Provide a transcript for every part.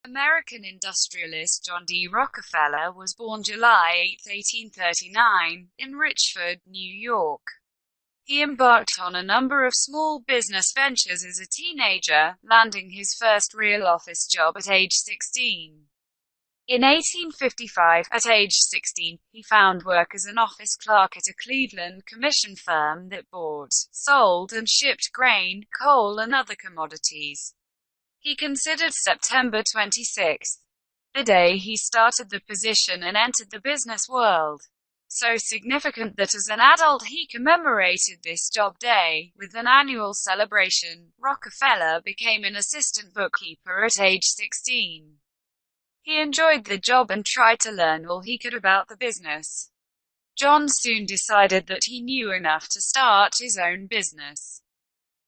American industrialist John D. Rockefeller was born July 8, 1839, in Richford, New York. He embarked on a number of small business ventures as a teenager, landing his first real office job at age 16. In 1855, at age 16, he found work as an office clerk at a Cleveland commission firm that bought, sold, and shipped grain, coal, and other commodities. He considered September 26, the day he started the position and entered the business world, so significant that as an adult he commemorated this job day with an annual celebration. Rockefeller became an assistant bookkeeper at age 16. He enjoyed the job and tried to learn all he could about the business. John soon decided that he knew enough to start his own business.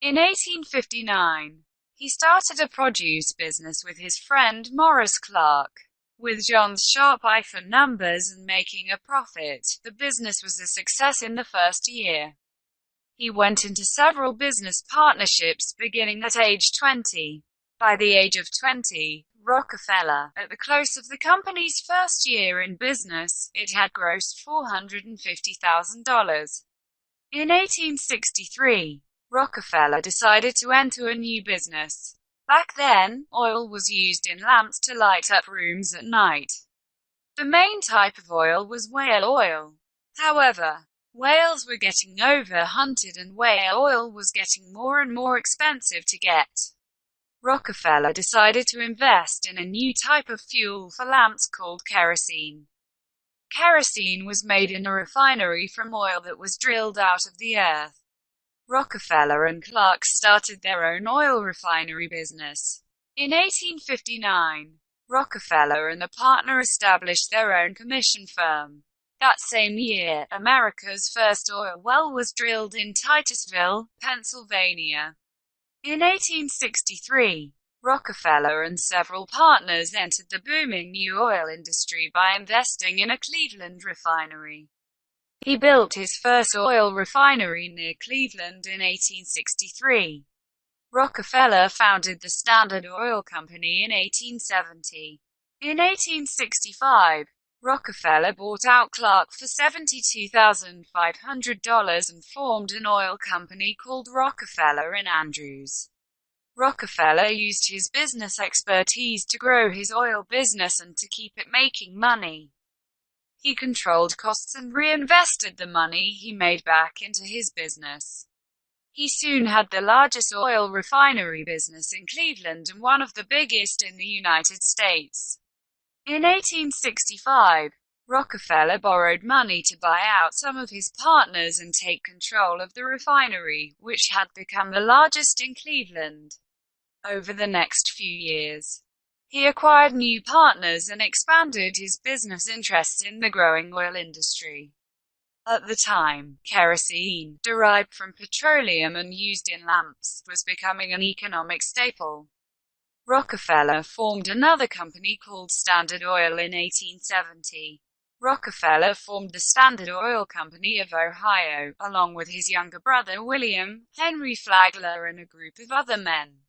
In 1859, he started a produce business with his friend Morris Clark. With John's sharp eye for numbers and making a profit, the business was a success in the first year. He went into several business partnerships beginning at age 20. By the age of 20, Rockefeller, at the close of the company's first year in business, it had grossed $450,000. In 1863, Rockefeller decided to enter a new business. Back then, oil was used in lamps to light up rooms at night. The main type of oil was whale oil. However, whales were getting over-hunted and whale oil was getting more and more expensive to get. Rockefeller decided to invest in a new type of fuel for lamps called kerosene. Kerosene was made in a refinery from oil that was drilled out of the earth. Rockefeller and Clark started their own oil refinery business. In 1859, Rockefeller and a partner established their own commission firm. That same year, America's first oil well was drilled in Titusville, Pennsylvania. In 1863, Rockefeller and several partners entered the booming new oil industry by investing in a Cleveland refinery. He built his first oil refinery near Cleveland in 1863. Rockefeller founded the Standard Oil Company in 1870. In 1865, Rockefeller bought out Clark for $72,500 and formed an oil company called Rockefeller and Andrews. Rockefeller used his business expertise to grow his oil business and to keep it making money. He controlled costs and reinvested the money he made back into his business. He soon had the largest oil refinery business in Cleveland and one of the biggest in the United States. In 1865, Rockefeller borrowed money to buy out some of his partners and take control of the refinery, which had become the largest in Cleveland. Over the next few years, he acquired new partners and expanded his business interests in the growing oil industry. At the time, kerosene, derived from petroleum and used in lamps, was becoming an economic staple. Rockefeller formed another company called Standard Oil in 1870. Rockefeller formed the Standard Oil Company of Ohio, along with his younger brother William Henry Flagler and a group of other men.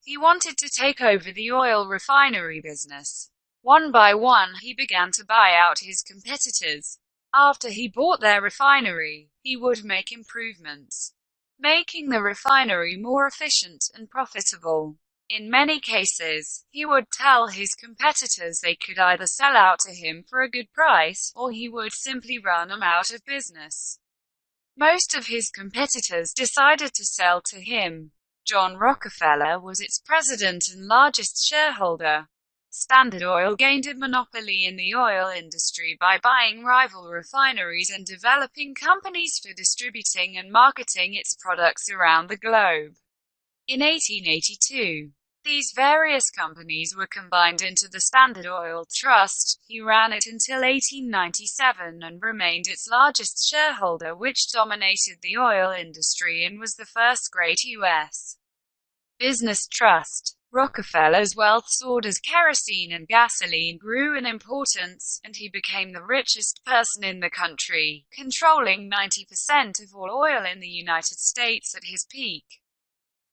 He wanted to take over the oil refinery business. One by one, he began to buy out his competitors. After he bought their refinery, he would make improvements, making the refinery more efficient and profitable. In many cases, he would tell his competitors they could either sell out to him for a good price, or he would simply run them out of business. Most of his competitors decided to sell to him. John Rockefeller was its president and largest shareholder. Standard Oil gained a monopoly in the oil industry by buying rival refineries and developing companies for distributing and marketing its products around the globe. In 1882, these various companies were combined into the Standard Oil Trust. He ran it until 1897 and remained its largest shareholder, which dominated the oil industry and was the first great U.S. business trust. Rockefeller's wealth soared as kerosene and gasoline grew in importance, and he became the richest person in the country, controlling 90% of all oil in the United States at his peak.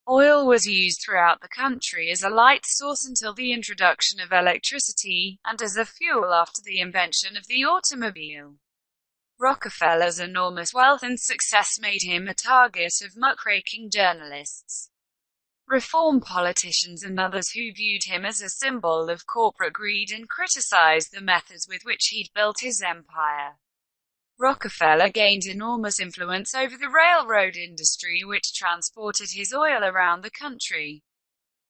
Oil was used throughout the country as a light source until the introduction of electricity, and as a fuel after the invention of the automobile. Rockefeller's enormous wealth and success made him a target of muckraking journalists, reform politicians and others who viewed him as a symbol of corporate greed and criticized the methods with which he'd built his empire. Rockefeller gained enormous influence over the railroad industry, which transported his oil around the country.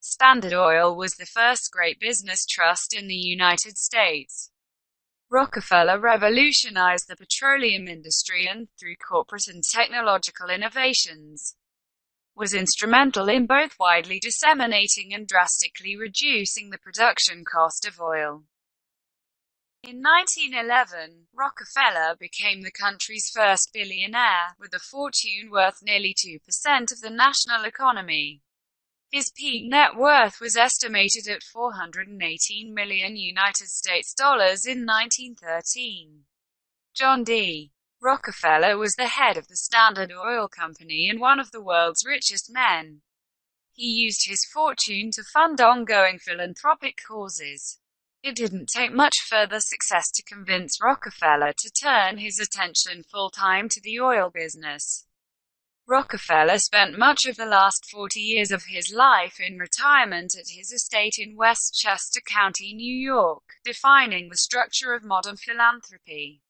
Standard Oil was the first great business trust in the United States. Rockefeller revolutionized the petroleum industry and, through corporate and technological innovations, was instrumental in both widely disseminating and drastically reducing the production cost of oil. In 1911, Rockefeller became the country's first billionaire, with a fortune worth nearly 2% of the national economy. His peak net worth was estimated at $418 million United States dollars in 1913. John D. Rockefeller was the head of the Standard Oil Company and one of the world's richest men. He used his fortune to fund ongoing philanthropic causes. It didn't take much further success to convince Rockefeller to turn his attention full-time to the oil business. Rockefeller spent much of the last 40 years of his life in retirement at his estate in Westchester County, New York, defining the structure of modern philanthropy.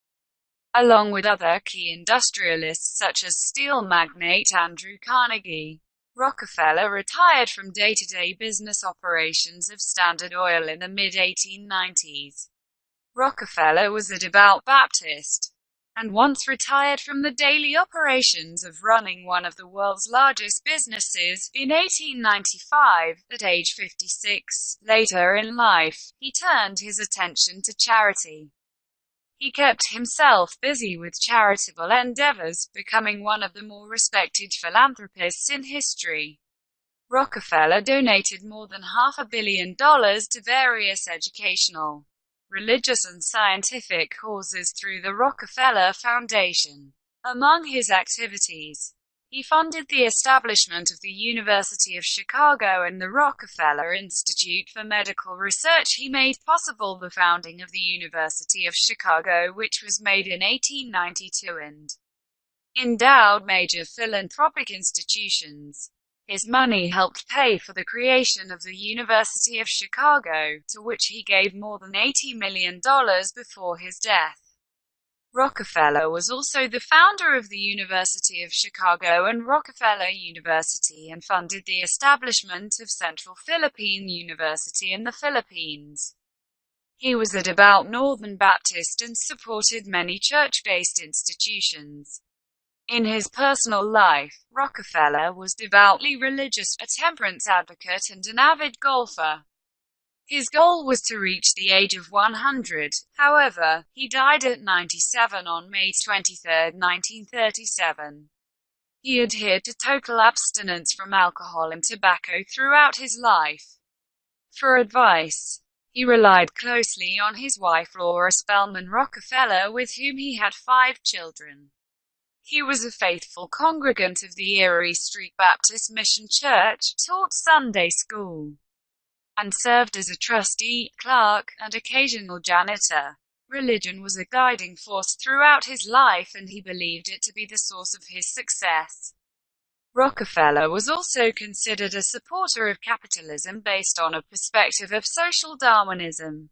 Along with other key industrialists such as steel magnate Andrew Carnegie, Rockefeller retired from day-to-day business operations of Standard Oil in the mid-1890s. Rockefeller was a devout Baptist, and once retired from the daily operations of running one of the world's largest businesses. In 1895, at age 56, later in life, he turned his attention to charity. He kept himself busy with charitable endeavors, becoming one of the more respected philanthropists in history. Rockefeller donated more than $500 million to various educational, religious and scientific causes through the Rockefeller Foundation. Among his activities, he funded the establishment of the University of Chicago and the Rockefeller Institute for Medical Research. He made possible the founding of the University of Chicago, which was made in 1892, and endowed major philanthropic institutions. His money helped pay for the creation of the University of Chicago, to which he gave more than $80 million before his death. Rockefeller was also the founder of the University of Chicago and Rockefeller University, and funded the establishment of Central Philippine University in the Philippines. He was a devout Northern Baptist and supported many church-based institutions. In his personal life, Rockefeller was devoutly religious, a temperance advocate and an avid golfer. His goal was to reach the age of 100, however, he died at 97 on May 23, 1937. He adhered to total abstinence from alcohol and tobacco throughout his life. For advice, he relied closely on his wife Laura Spellman Rockefeller, with whom he had 5 children. He was a faithful congregant of the Erie Street Baptist Mission Church, taught Sunday school, and served as a trustee, clerk, and occasional janitor. Religion was a guiding force throughout his life, and he believed it to be the source of his success. Rockefeller was also considered a supporter of capitalism based on a perspective of social Darwinism.